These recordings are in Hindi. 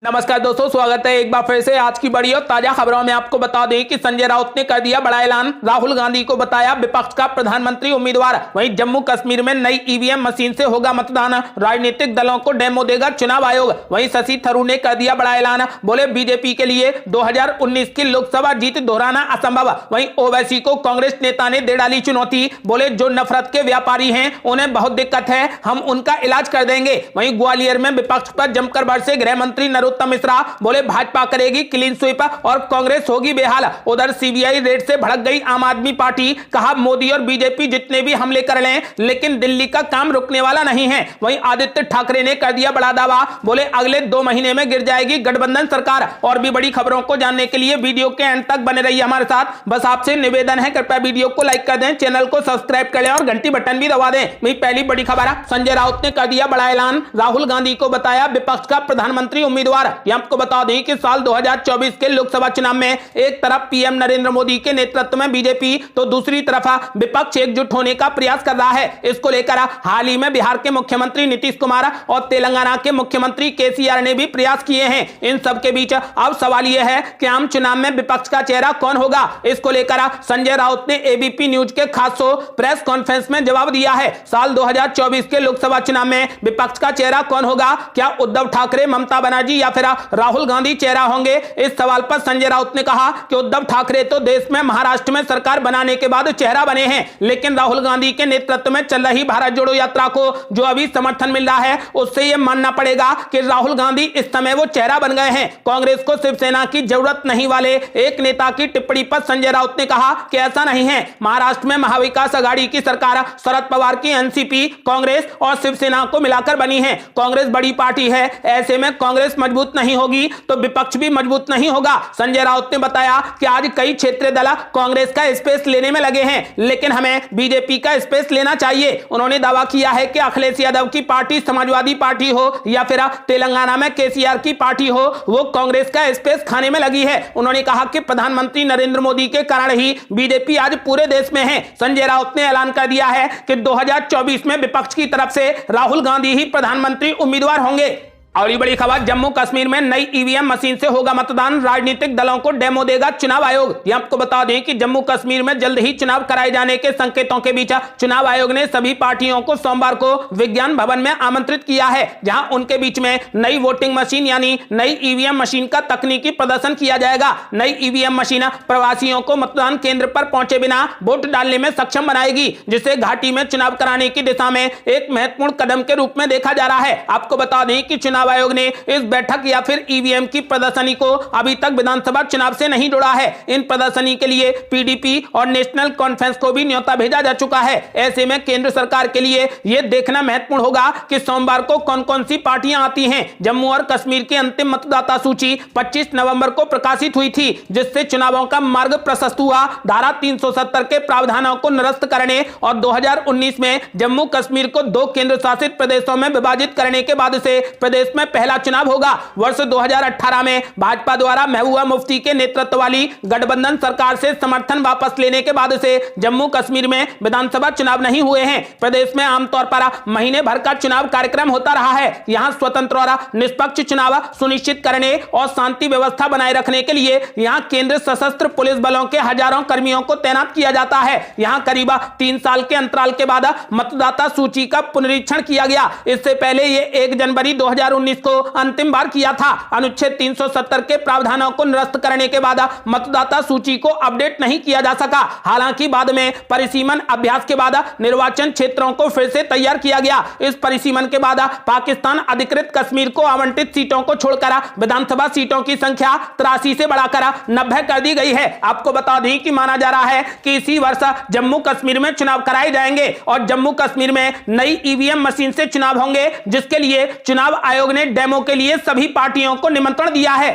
नमस्कार दोस्तों, स्वागत है एक बार फिर से आज की बड़ी और ताजा खबरों में। आपको बता दें कि संजय राउत ने कर दिया बड़ा ऐलान, राहुल गांधी को बताया विपक्ष का प्रधानमंत्री उम्मीदवार। वहीं जम्मू कश्मीर में नई ईवीएम मशीन से होगा मतदान, राजनीतिक दलों को डेमो देगा चुनाव आयोग। वहीं शशि थरूर ने कर दिया बड़ा ऐलान, बोले बीजेपी के लिए 2019 की लोकसभा जीत दोहराना असंभव। वहीं ओवैसी को कांग्रेस नेता ने दे डाली चुनौती, बोले जो नफरत के व्यापारी हैं उन्हें बहुत दिक्कत है, हम उनका इलाज कर देंगे। वहीं ग्वालियर में विपक्ष पर जमकर बरसे गृह मंत्री नरोत्तम मिश्रा, बोले भाजपा करेगी क्लीन स्वीप और कांग्रेस होगी बेहाल। उधर सीबीआई रेड से भड़क गई आम आदमी पार्टी, कहा मोदी और बीजेपी जितने भी हमले कर लें लेकिन दिल्ली का काम रुकने वाला नहीं है। वहीं आदित्य ठाकरे ने कर दिया बड़ा दावा, बोले अगले 2 महीने में गिर जाएगी गठबंधन सरकार। और भी बड़ी खबरों को जानने के लिए वीडियो के अंत तक बने रहिए हमारे साथ। बस आपसे निवेदन है, कृपया वीडियो को लाइक कर दें, चैनल को सब्सक्राइब कर लें और घंटी बटन भी दबा दें। वही पहली बड़ी खबर, संजय राउत ने कर दिया बड़ा ऐलान, राहुल गांधी को बताया विपक्ष का प्रधानमंत्री उम्मीदवार। आपको बता दें कि साल 2024 के लोकसभा चुनाव में एक तरफ पीएम नरेंद्र मोदी के नेतृत्व में बीजेपी तो दूसरी तरफ विपक्ष एकजुट होने का प्रयास कर रहा है। इसको लेकर हाल ही में बिहार के मुख्यमंत्री नीतीश कुमार और तेलंगाना के मुख्यमंत्री केसीआर ने भी प्रयास किए हैं। इन सब के बीच अब सवाल यह है कि आम चुनाव में विपक्ष का चेहरा कौन होगा। इसको लेकर संजय राउत ने एबीपी न्यूज के खास शो प्रेस कॉन्फ्रेंस में जवाब दिया है। साल 2024 के लोकसभा चुनाव में विपक्ष का चेहरा कौन होगा, क्या उद्धव ठाकरे, ममता बनर्जी या फिर राहुल गांधी चेहरा होंगे। इस सवाल पर संजय राउत ने कहा कि उद्धव ठाकरे तो देश में महाराष्ट्र में सरकार बनाने के बाद चेहरा बने हैं, लेकिन राहुल गांधी के नेतृत्व में चल रही भारत जोड़ो यात्रा को जो अभी समर्थन मिल रहा है उससे यह मानना पड़ेगा कि राहुल गांधी इस समय वो चेहरा बन गए हैं। कांग्रेस को शिवसेना की जरूरत नहीं वाले एक नेता की टिप्पणी पर संजय राउत ने कहा कि ऐसा नहीं है। महाराष्ट्र में महाविकास आघाड़ी की सरकार शरद पवार की एनसीपी, कांग्रेस और शिवसेना को मिलाकर बनी है। कांग्रेस बड़ी पार्टी है, ऐसे में कांग्रेस मजबूत नहीं होगी तो विपक्ष भी मजबूत नहीं होगा। संजय राउत ने बताया कि आज कई क्षेत्रीय दल कांग्रेस का स्पेस लेने में लगे हैं, लेकिन हमें बीजेपी का स्पेस लेना चाहिए। उन्होंने दावा किया है कि अखिलेश यादव की पार्टी समाजवादी पार्टी हो या फिर तेलंगाना में केसीआर की पार्टी हो, वो कांग्रेस का स्पेस खाने में लगी है। उन्होंने कहा कि प्रधानमंत्री नरेंद्र मोदी के कारण ही बीजेपी आज पूरे देश में है। संजय राउत ने ऐलान कर दिया है कि 2024 में विपक्ष की तरफ से राहुल गांधी ही प्रधानमंत्री उम्मीदवार होंगे। और ये बड़ी खबर, जम्मू कश्मीर में नई ईवीएम मशीन से होगा मतदान, राजनीतिक दलों को डेमो देगा चुनाव आयोग। ये आपको बता दें कि जम्मू कश्मीर में जल्द ही चुनाव कराए जाने के संकेतों के बीच चुनाव आयोग ने सभी पार्टियों को सोमवार को विज्ञान भवन में आमंत्रित किया है, जहां उनके बीच में नई वोटिंग मशीन यानी नई ईवीएम मशीन का तकनीकी प्रदर्शन किया जाएगा। नई ईवीएम मशीन प्रवासियों को मतदान केंद्र पर पहुंचे बिना वोट डालने में सक्षम बनाएगी, जिसे घाटी में चुनाव कराने की दिशा में एक महत्वपूर्ण कदम के रूप में देखा जा रहा है। आपको बता दें कि चुनाव आयोग ने इस बैठक या फिर ईवीएम की प्रदर्शनी को अभी तक विधानसभा चुनाव से नहीं जोड़ा है। इन प्रदर्शनी के लिए पीडीपी और नेशनल कॉन्फ्रेंस को भी न्योता भेजा जा चुका है। ऐसे में केंद्र सरकार के लिए यह देखना महत्वपूर्ण होगा कि सोमवार को कौन कौन सी पार्टियां आती हैं। जम्मू और कश्मीर की अंतिम मतदाता सूची 25 नवंबर को प्रकाशित हुई थी, जिससे चुनावों का मार्ग प्रशस्त हुआ। धारा 370 के प्रावधानों को निरस्त करने और 2019 में जम्मू कश्मीर को 2 केंद्र शासित प्रदेशों में विभाजित करने के बाद से प्रदेश में पहला चुनाव होगा। वर्ष 2018 में भाजपा द्वारा महबूबा मुफ्ती के नेतृत्व वाली गठबंधन सरकार से समर्थन वापस लेने के बाद से जम्मू कश्मीर में विधानसभा चुनाव नहीं हुए हैं। प्रदेश में आमतौर पर महीने भर का चुनाव कार्यक्रम होता रहा है। यहां स्वतंत्र और निष्पक्ष चुनाव सुनिश्चित करने और शांति व्यवस्था बनाए रखने के लिए यहां केंद्र सशस्त्र पुलिस बलों के हजारों कर्मियों को तैनात किया जाता है। यहां करीब 3 साल के अंतराल के बाद मतदाता सूची का पुनरीक्षण किया गया। इससे पहले यह 1 जनवरी 2019 को अंतिम बार किया था। अनुच्छेद 370 के प्रावधानों को निरस्त करने के बाद मतदाता सूची को अपडेट नहीं किया जा सका। हालांकि बाद में परिसीमन अभ्यास के बाद निर्वाचन क्षेत्रों को फिर से तैयार किया गया। इस परिसीमन के बाद पाकिस्तान अधिकृत कश्मीर को आवंटित सीटों को छोड़कर विधानसभा सीटों की संख्या 83 से बढ़ाकर 90 कर दी गई है। आपको बता दें कि माना जा रहा है कि इसी वर्ष जम्मू कश्मीर में चुनाव कराए जाएंगे और जम्मू कश्मीर में नई ईवीएम मशीन से चुनाव होंगे, जिसके लिए चुनाव आयोग ने डेमो के लिए सभी पार्टियों को निमंत्रण दिया है।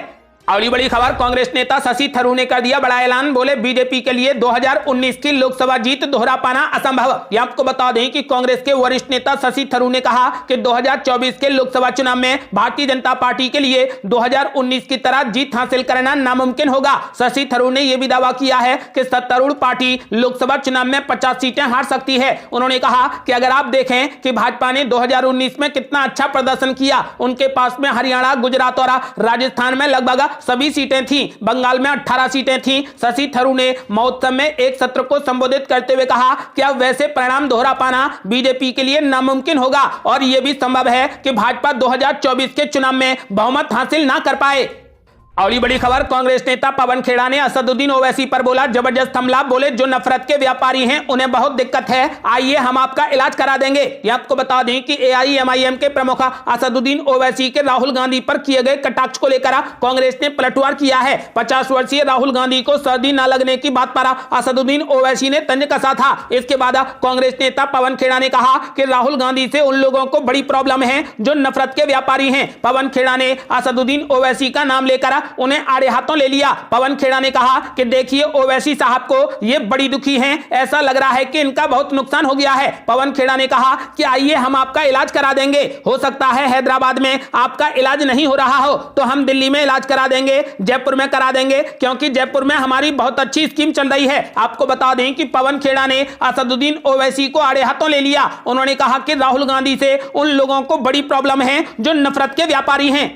अगली बड़ी खबर, कांग्रेस नेता शशि थरूर ने कर दिया बड़ा ऐलान। बोले बीजेपी के लिए 2019 की लोकसभा जीत दोहरा पाना असंभव। ये आपको बता दें कि कांग्रेस के वरिष्ठ नेता शशि थरूर ने कहा कि 2024 के लोकसभा चुनाव में भारतीय जनता पार्टी के लिए 2019 की तरह जीत हासिल करना नामुमकिन होगा। शशि थरूर ने यह भी दावा किया है कि सत्तारूढ़ पार्टी लोकसभा चुनाव में 50 सीटें हार सकती है। उन्होंने कहा कि अगर आप देखें कि भाजपा ने 2019 में कितना अच्छा प्रदर्शन किया, उनके पास में हरियाणा, गुजरात और राजस्थान में लगभग सभी सीटें थीं, बंगाल में 18 सीटें थीं। शशि थरूर ने महोत्सव में एक सत्र को संबोधित करते हुए कहा कि अब वैसे परिणाम दोहरा पाना बीजेपी के लिए नामुमकिन होगा और यह भी संभव है कि भाजपा 2024 के चुनाव में बहुमत हासिल ना कर पाए। अगली बड़ी खबर, कांग्रेस नेता पवन खेड़ा ने असदुद्दीन ओवैसी पर बोला जबरदस्त हमला। बोले जो नफरत के व्यापारी हैं उन्हें बहुत दिक्कत है, आइए हम आपका इलाज करा देंगे। ये आपको बता दें कि एआईएमआईएम के प्रमुख असदुद्दीन ओवैसी के राहुल गांधी पर किए गए कटाक्ष को लेकर कांग्रेस ने पलटवार किया है। 50 वर्षीय राहुल गांधी को सर्दी न लगने की बात पर असदुद्दीन ओवैसी ने तंज कसा था। इसके बाद कांग्रेस नेता पवन खेड़ा ने कहा कि राहुल गांधी से उन लोगों को बड़ी प्रॉब्लम है जो नफरत के व्यापारी हैं। पवन खेड़ा ने असदुद्दीन ओवैसी का नाम लेकर उन्हें आड़े हाथों ले लिया। पवन खेड़ा ने कहा कि देखिए ओवैसी साहब को ये बड़ी दुखी हैं, ऐसा लग रहा है कि इनका बहुत नुकसान हो गया है। पवन खेड़ा ने कहा कि आइए हम आपका इलाज करा देंगे, हो सकता है हैदराबाद में आपका इलाज नहीं हो रहा हो तो हम दिल्ली में इलाज करा देंगे, जयपुर में करा देंगे, क्योंकि जयपुर में हमारी बहुत अच्छी स्कीम चल रही है। आपको बता दें कि पवन खेड़ा ने असदुद्दीन ओवैसी को आड़े हाथों ले लिया। उन्होंने कहा कि राहुल गांधी से उन लोगों को बड़ी प्रॉब्लम है जो नफरत के व्यापारी हैं।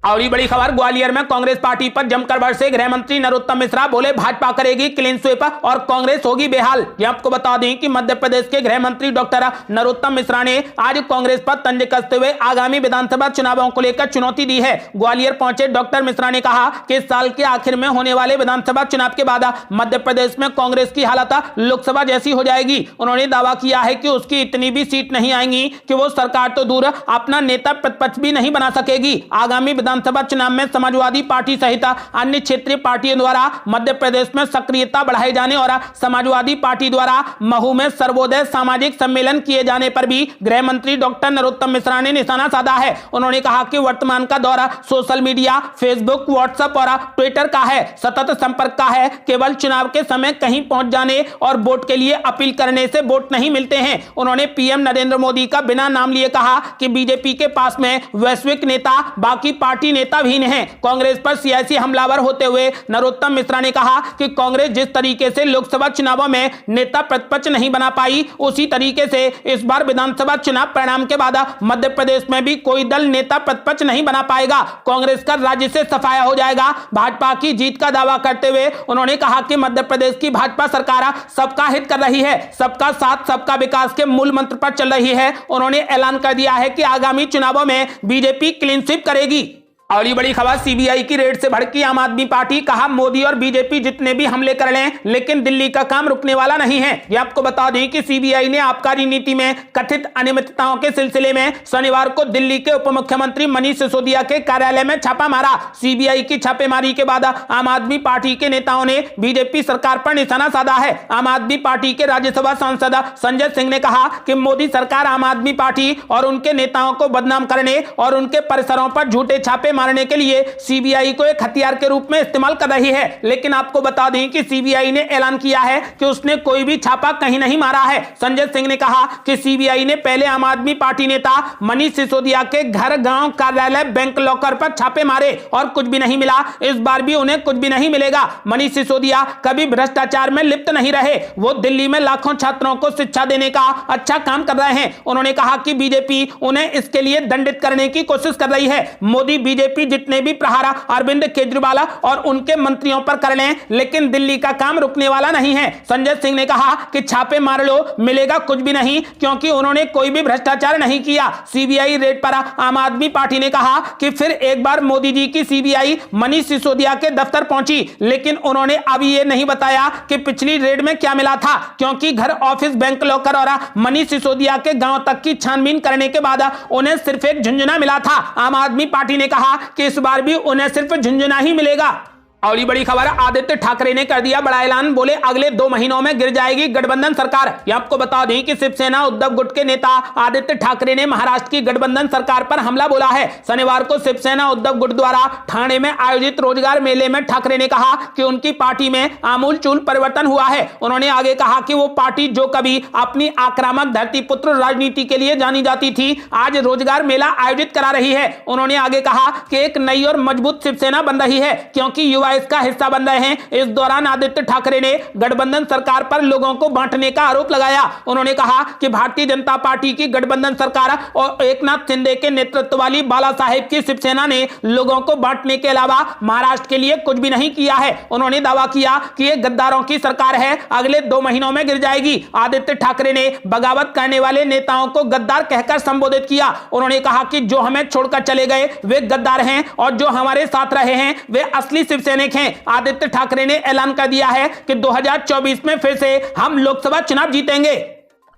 अगली बड़ी खबर, ग्वालियर में कांग्रेस पार्टी पर जमकर बरसे गृह मंत्री नरोत्तम मिश्रा। बोले भाजपा करेगी क्लीन स्वीप और कांग्रेस होगी बेहाल। ये आपको बता दें कि मध्य प्रदेश के गृह मंत्री डॉक्टर नरोत्तम मिश्रा ने आज कांग्रेस पर तंज कसते हुए आगामी विधानसभा चुनावों को लेकर चुनौती दी है। ग्वालियर पहुंचे डॉक्टर मिश्रा ने कहा कि इस साल के आखिर में होने वाले विधानसभा चुनाव के बाद मध्य प्रदेश में कांग्रेस की हालत लोकसभा जैसी हो जाएगी। उन्होंने दावा किया है कि उसकी इतनी भी सीट नहीं आएंगी कि वो सरकार तो दूर अपना नेता प्रतिपक्ष भी नहीं बना सकेगी। आगामी विधानसभा चुनाव में समाजवादी पार्टी सहित अन्य क्षेत्रीय पार्टियों द्वारा मध्य प्रदेश में सक्रियता बढ़ाए जाने और समाजवादी पार्टी द्वारा महू में सर्वोदय सामाजिक सम्मेलन किए जाने पर भी गृह मंत्री डॉक्टर नरोत्तम मिश्रा ने निशाना साधा है। उन्होंने कहा कि वर्तमान का दौर सोशल मीडिया, फेसबुक, व्हाट्सएप और ट्विटर का है, सतत संपर्क का है। केवल चुनाव के समय कहीं पहुंच जाने और वोट के लिए अपील करने से वोट नहीं मिलते हैं। उन्होंने पीएम नरेंद्र मोदी का बिना नाम लिए कहा कि बीजेपी के पास में वैश्विक नेता, बाकी पार्टी नेता भी नहीं है। कांग्रेस पर सियासी हमलावर होते हुए नरोत्तम मिश्रा ने कहा कि कांग्रेस जिस तरीके से लोकसभा चुनावों में नेता प्रतिपक्ष नहीं बना पाई, उसी तरीके से इस बार विधानसभा चुनाव परिणाम के बाद मध्य प्रदेश में भी कोई दल नेता प्रतिपक्ष नहीं बना पाएगा। कांग्रेस का राज्य से सफाया हो जाएगा। भाजपा की जीत का दावा करते हुए उन्होंने कहा कि मध्य प्रदेश की भाजपा सरकार सबका हित कर रही है, सबका साथ सबका विकास के मूल मंत्र पर चल रही है। उन्होंने ऐलान कर दिया है कि आगामी चुनावों में बीजेपी क्लीन स्वीप करेगी। अगली बड़ी खबर, सीबीआई की रेड से भड़की आम आदमी पार्टी। कहा मोदी और बीजेपी जितने भी हमले कर लें लेकिन दिल्ली का काम रुकने वाला नहीं है। ये आपको बता दें कि सीबीआई ने आबकारी नीति में कथित अनियमितताओं के सिलसिले में शनिवार को दिल्ली के उप मुख्यमंत्री मनीष सिसोदिया के कार्यालय में छापा मारा। सीबीआई की छापेमारी के बाद आम आदमी पार्टी के नेताओं ने बीजेपी सरकार पर निशाना साधा है। आम आदमी पार्टी के राज्यसभा सांसद संजय सिंह ने कहा कि मोदी सरकार आम आदमी पार्टी और उनके नेताओं को बदनाम करने और उनके परिसरों पर झूठे छापे मारने के लिए सीबीआई को एक हथियार के रूप में इस्तेमाल कर रही है। लेकिन आपको बता दें कि सीबीआई ने ऐलान किया है कि उसने कोई भी छापा कहीं नहीं मारा है। संजय सिंह ने कहा कि सीबीआई ने पहले आम आदमी पार्टी नेता मनीष सिसोदिया के घर, गांव, कार्यालय, बैंक लॉकर पर छापे मारे और कुछ भी नहीं मिला। इस बार भी उन्हें कुछ भी नहीं मिलेगा। मनीष सिसोदिया कभी भ्रष्टाचार में लिप्त नहीं रहे। वो दिल्ली में लाखों छात्रों को शिक्षा देने का अच्छा काम कर रहे हैं। उन्होंने कहा कि बीजेपी उन्हें इसके लिए दंडित करने की कोशिश कर रही है। मोदी, बीजेपी जितने भी प्रहार अरविंद केजरीवाल और उनके मंत्रियों पर कर लें लेकिन दिल्ली का काम रुकने वाला नहीं है। संजय सिंह ने कहा कि छापे मार लो, मिलेगा कुछ भी नहीं, क्योंकि उन्होंने कोई भी भ्रष्टाचार नहीं किया। सीबीआई रेड पर आम आदमी पार्टी ने कहा कि फिर एक बार मोदी जी की सीबीआई मनीष सिसोदिया के दफ्तर पहुंची, लेकिन उन्होंने अभी यह नहीं बताया कि पिछली रेड में क्या मिला था, क्योंकि घर, ऑफिस, बैंक लॉकर और मनीष सिसोदिया के गांव तक की छानबीन करने के बाद उन्हें सिर्फ एक झुंझुना मिला था। आम आदमी पार्टी ने कहा कि इस बार भी उन्हें सिर्फ झुंझुना ही मिलेगा। और ये बड़ी खबर, आदित्य ठाकरे ने कर दिया बड़ा ऐलान, बोले अगले 2 महीनों में गिर जाएगी गठबंधन सरकार। ये आपको बता दें कि शिवसेना उद्धव गुट के नेता आदित्य ठाकरे ने महाराष्ट्र की गठबंधन सरकार पर हमला बोला है। शनिवार को शिवसेना उद्धव गुट द्वारा ठाणे में आयोजित रोजगार मेले में ठाकरे ने कहा कि उनकी पार्टी में आमूलचूल परिवर्तन हुआ है। उन्होंने आगे कहा कि वो पार्टी जो कभी अपनी आक्रामक धरतीपुत्र राजनीति के लिए जानी जाती थी, आज रोजगार मेला आयोजित करा रही है। उन्होंने आगे कहा कि एक नई और मजबूत शिवसेना बन रही है क्योंकि युवा इसका हिस्सा बन रहे हैं। इस दौरान आदित्य ठाकरे ने गठबंधन सरकार पर लोगों को बांटने का आरोप लगाया। उन्होंने कहा कि भारतीय जनता पार्टी की गठबंधन सरकार और एकनाथ शिंदे के नेतृत्व वाली बाला साहेब की शिवसेना ने लोगों को बांटने के अलावा महाराष्ट्र के लिए कुछ भी नहीं किया है। उन्होंने दावा किया कि यह गद्दारों की सरकार है, अगले 2 महीनों में गिर जाएगी। आदित्य ठाकरे ने बगावत करने वाले नेताओं को गद्दार कहकर संबोधित किया। उन्होंने कहा कि जो हमें छोड़कर चले गए वे गद्दार हैं और जो हमारे साथ रहे हैं वे असली शिवसैनिक हैं। आदित्य ठाकरे ने ऐलान कर दिया है कि 2024 में फिर से हम लोकसभा चुनाव जीतेंगे।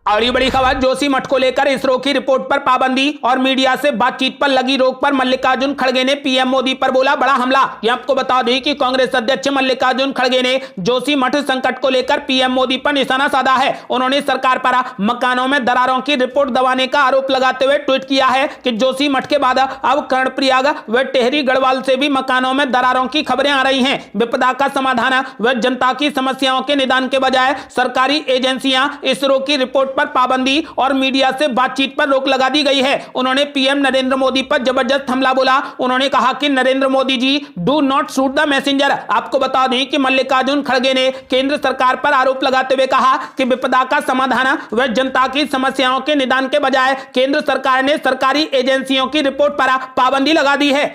और ये बड़ी खबर, जोशी मठ को लेकर इसरो की रिपोर्ट पर पाबंदी और मीडिया से बातचीत पर लगी रोक पर मल्लिकार्जुन खड़गे ने पीएम मोदी पर बोला बड़ा हमला। ये आपको बता दें कि कांग्रेस अध्यक्ष मल्लिकार्जुन खड़गे ने जोशी मठ संकट को लेकर पीएम मोदी पर निशाना साधा है। उन्होंने सरकार पर मकानों में दरारों की रिपोर्ट दबाने का आरोप लगाते हुए ट्वीट किया है कि जोशी मठ के बाद अब कर्णप्रयाग व टेहरी गढ़वाल से भी मकानों में दरारों की खबरें आ रही हैं। विपदा का समाधान व जनता की समस्याओं के निदान के बजाय सरकारी एजेंसियां इसरो की रिपोर्ट पर पाबंदी और मीडिया से बातचीत पर रोक लगा दी गई है। उन्होंने पीएम नरेंद्र मोदी पर जबरदस्त हमला बोला। उन्होंने कहा कि Narendra Modi ji do not shoot the messenger. आपको बता दें कि मल्लिकार्जुन खड़गे ने केंद्र सरकार पर आरोप लगाते हुए कहा कि विपदा का समाधान व जनता की समस्याओं के निदान के बजाय केंद्र सरकार ने सरकारी एजेंसियों की रिपोर्ट पर पाबंदी लगा दी है।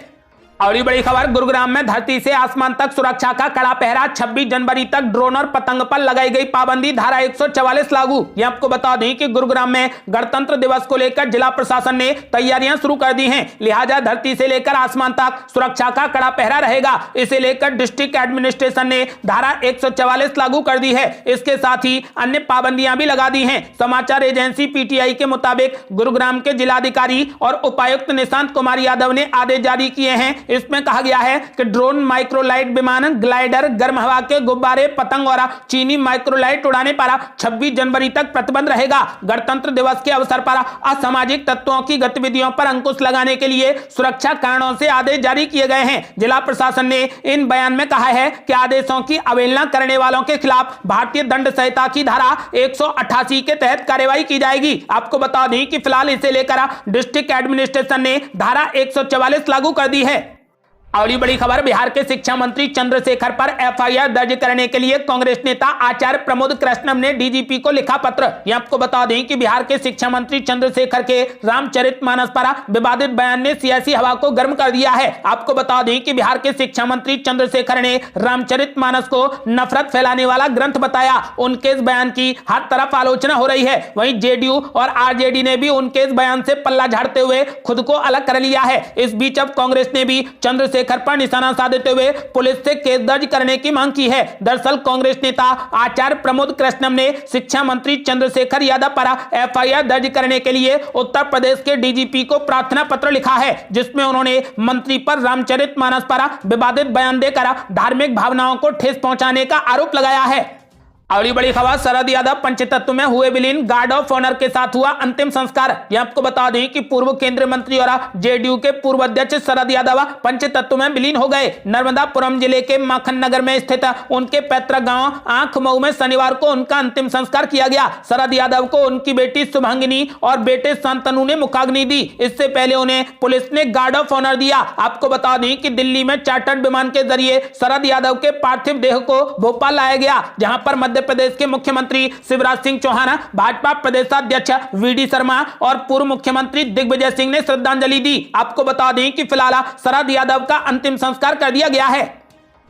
और ये बड़ी खबर, गुरुग्राम में धरती से आसमान तक सुरक्षा का कड़ा पहरा, 26 जनवरी तक ड्रोन और पतंग पर लगाई गई पाबंदी, धारा 144 लागू। ये आपको बता दें कि गुरुग्राम में गणतंत्र दिवस को लेकर जिला प्रशासन ने तैयारियां शुरू कर दी हैं। लिहाजा धरती से लेकर आसमान तक सुरक्षा का कड़ा पहरा रहेगा। इसे लेकर डिस्ट्रिक्ट एडमिनिस्ट्रेशन ने धारा 144 लागू कर दी है। इसके साथ ही अन्य पाबंदियां भी लगा दी हैं। समाचार एजेंसी पीटीआई के मुताबिक गुरुग्राम के जिलाधिकारी और उपायुक्त निशांत कुमार यादव ने आदेश जारी किए हैं। इसमें कहा गया है कि ड्रोन, माइक्रोलाइट विमान, ग्लाइडर, गर्म हवा के गुब्बारे, पतंग और चीनी माइक्रोलाइट उड़ाने पर 26 जनवरी तक प्रतिबंध रहेगा। गणतंत्र दिवस के अवसर पर असामाजिक तत्वों की गतिविधियों पर अंकुश लगाने के लिए सुरक्षा कारणों से आदेश जारी किए गए हैं। जिला प्रशासन ने इन बयान में कहा है कि आदेशों की अवहेलना करने वालों के खिलाफ भारतीय दंड संहिता की धारा 188 के तहत कार्रवाई की जाएगी। आपको बता दें कि फिलहाल इसे लेकर डिस्ट्रिक्ट एडमिनिस्ट्रेशन ने धारा 144 लागू कर दी है। और ये बड़ी खबर, बिहार के शिक्षा मंत्री चंद्रशेखर पर एफआईआर दर्ज करने के लिए कांग्रेस नेता आचार्य प्रमोद कृष्णम ने डीजीपी को लिखा पत्र। ये आपको बता दें कि बिहार के शिक्षा मंत्री चंद्रशेखर के रामचरितमानस पर विवादित बयान ने सियासी हवा को गर्म कर दिया है। आपको बता दें कि बिहार के शिक्षा मंत्री चंद्रशेखर ने रामचरितमानस को नफरत फैलाने वाला ग्रंथ बताया। उनके इस बयान की हर तरफ आलोचना हो रही है। वहीं जेडीयू और आरजेडी ने भी उनके इस बयान से पल्ला झाड़ते हुए खुद को अलग कर लिया है। इस बीच अब कांग्रेस ने भी चंद्रशेखर पर निशाना साधते हुए पुलिस से केस दर्ज करने की मांग की है। दरअसल कांग्रेस नेता आचार्य प्रमोद कृष्णम ने शिक्षा मंत्री चंद्रशेखर यादव पर एफआईआर दर्ज करने के लिए उत्तर प्रदेश के डीजीपी को प्रार्थना पत्र लिखा है, जिसमें उन्होंने मंत्री पर रामचरितमानस पर विवादित बयान देकर धार्मिक भावनाओं को ठेस पहुंचाने का आरोप लगाया है। अगली बड़ी खबर, शरद यादव पंचतत्व में हुए विलीन, गार्ड ऑफ ऑनर के साथ हुआ अंतिम संस्कार। यह आपको बता दें कि पूर्व केंद्रीय मंत्री और जेडीयू के पूर्व अध्यक्ष शरद यादव पंचतत्व में विलीन हो गए। नर्मदापुरम जिले के माखन नगर में स्थित उनके पैतृक गांव आंख मऊ में शनिवार को उनका अंतिम संस्कार किया गया। शरद यादव को उनकी बेटी शुभांगिनी और बेटे शांतनु ने मुखाग्नि दी। इससे पहले उन्हें पुलिस ने गार्ड ऑफ ऑनर दिया। आपको बता दें कि दिल्ली में चार्टर्ड विमान के जरिए शरद यादव के पार्थिव देह को भोपाल लाया गया, जहां पर मध्य प्रदेश के मुख्यमंत्री शिवराज सिंह चौहान, भाजपा प्रदेशाध्यक्ष वीडी शर्मा और पूर्व मुख्यमंत्री दिग्विजय सिंह ने श्रद्धांजलि दी। आपको बता दें कि फिलहाल शरद यादव का अंतिम संस्कार कर दिया गया है।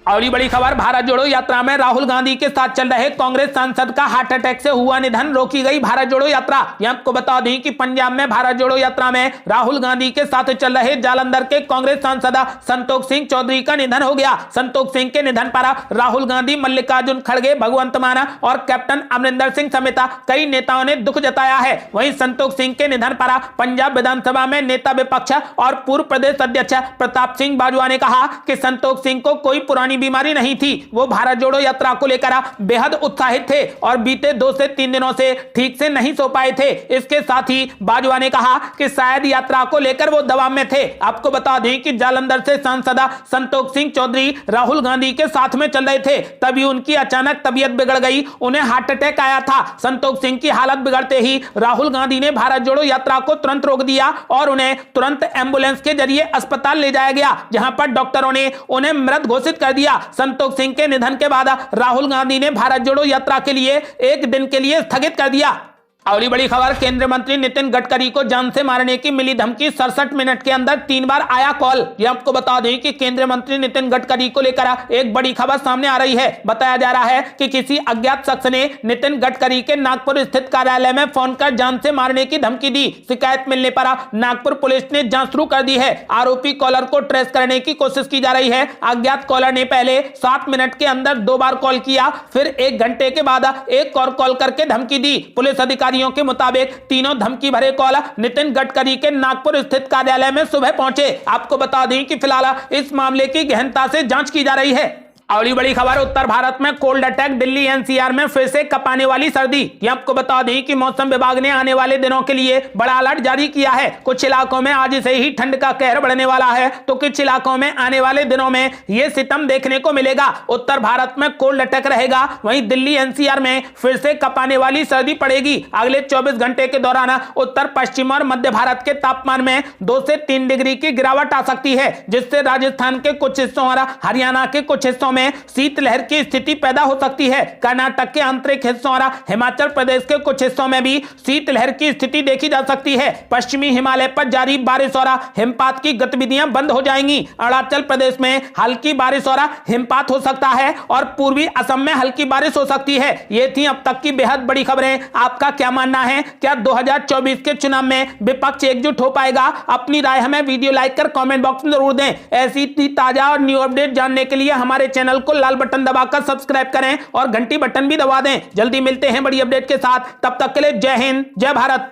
अगली बड़ी खबर, भारत जोड़ो यात्रा में राहुल गांधी के साथ चल रहे कांग्रेस सांसद का हार्ट अटैक से हुआ निधन, रोकी गई भारत जोड़ो यात्रा। यह आपको बता दें कि पंजाब में भारत जोड़ो यात्रा में राहुल गांधी के साथ चल रहे जालंधर के कांग्रेस सांसद संतोष सिंह चौधरी का निधन हो गया। संतोष सिंह के निधन पर राहुल गांधी, मल्लिकार्जुन खड़गे, भगवंत मान और कैप्टन अमरिंदर सिंह समेत कई नेताओं ने दुख जताया है। वहीं संतोष सिंह के निधन पर पंजाब विधानसभा में नेता विपक्ष और पूर्व प्रदेश अध्यक्ष प्रताप सिंह बाजवा ने कहा कि संतोष सिंह को कोई पुरानी पुरानी बीमारी नहीं थी। वो भारत जोड़ो यात्रा को लेकर बेहद उत्साहित थे और बीते 2 से 3 दिनों से ठीक से नहीं सो पाए थे। इसके साथ ही बाजवा ने कहा कि शायद यात्रा को लेकर वो दबाव में थे। आपको बता दें कि जालंधर से सांसद संतोष सिंह चौधरी राहुल गांधी के साथ में चल रहे थे, तभी उनकी अचानक तबीयत बिगड़ गई, उन्हें हार्ट अटैक आया था। संतोष सिंह की हालत बिगड़ते ही राहुल गांधी ने भारत जोड़ो यात्रा को तुरंत रोक दिया और उन्हें तुरंत एम्बुलेंस के जरिए अस्पताल ले जाया गया, जहां पर डॉक्टरों ने उन्हें मृत घोषित कर दिया। संतोष सिंह के निधन के बाद राहुल गांधी ने भारत जोड़ो यात्रा के लिए 1 दिन के लिए स्थगित कर दिया। अगली बड़ी खबर, केंद्रीय मंत्री नितिन गडकरी को जान से मारने की मिली धमकी, 67 मिनट के अंदर 3 बार आया कॉल। ये आपको बता दें कि केंद्रीय मंत्री नितिन गडकरी को लेकर एक बड़ी खबर सामने आ रही है। बताया जा रहा है कि किसी अज्ञात शख्स ने नितिन गडकरी के नागपुर स्थित कार्यालय में फोन कर जान से मारने की धमकी दी। शिकायत मिलने पर नागपुर पुलिस ने जांच शुरू कर दी है। आरोपी कॉलर को ट्रेस करने की कोशिश की जा रही है। अज्ञात कॉलर ने पहले 7 मिनट के अंदर 2 बार कॉल किया, फिर 1 घंटे के बाद एक और कॉल करके धमकी दी। पुलिस अधिकारी के मुताबिक तीनों धमकी भरे कॉल नितिन गडकरी के नागपुर स्थित कार्यालय में सुबह पहुंचे। आपको बता दें कि फिलहाल इस मामले की गहनता से जांच की जा रही है। अगली बड़ी खबर, उत्तर भारत में कोल्ड अटैक, दिल्ली एनसीआर में फिर से कपाने वाली सर्दी। ये आपको बता दें कि मौसम विभाग ने आने वाले दिनों के लिए बड़ा अलर्ट जारी किया है। कुछ इलाकों में आज से ही ठंड का कहर बढ़ने वाला है, तो कुछ इलाकों में आने वाले दिनों में यह सितम देखने को मिलेगा। उत्तर भारत में कोल्ड अटैक रहेगा, वहीं दिल्ली एनसीआर में फिर से कपाने वाली सर्दी पड़ेगी। अगले 24 घंटे के दौरान उत्तर पश्चिम और मध्य भारत के तापमान में 2 से 3 डिग्री की गिरावट आ सकती है, जिससे राजस्थान के कुछ हिस्सों और हरियाणा के कुछ हिस्सों में शीतलहर की स्थिति पैदा हो सकती है। कर्नाटक के आंतरिक हिस्सों और हिमाचल प्रदेश के कुछ हिस्सों में भी शीतलहर की स्थिति देखी जा सकती है। पश्चिमी हिमालय पर जारी बारिश और हिमपात की गतिविधियां बंद हो जाएंगी। अरुणाचल प्रदेश में हल्की बारिश और हिमपात हो सकता है और पूर्वी असम में हल्की बारिश हो सकती है। ये थी अब तक की बेहद बड़ी खबरें। आपका क्या मानना है? क्या 2024 के चुनाव में विपक्ष एकजुट हो पाएगा? अपनी राय हमें वीडियो लाइक कर कमेंट बॉक्स में जरूर दें। ऐसी ताजा और न्यू अपडेट जानने के लिए हमारे चैनल को लाल बटन दबाकर सब्सक्राइब करें और घंटी बटन भी दबा दें। जल्दी मिलते हैं बड़ी अपडेट के साथ, तब तक के लिए जय हिंद, जय भारत।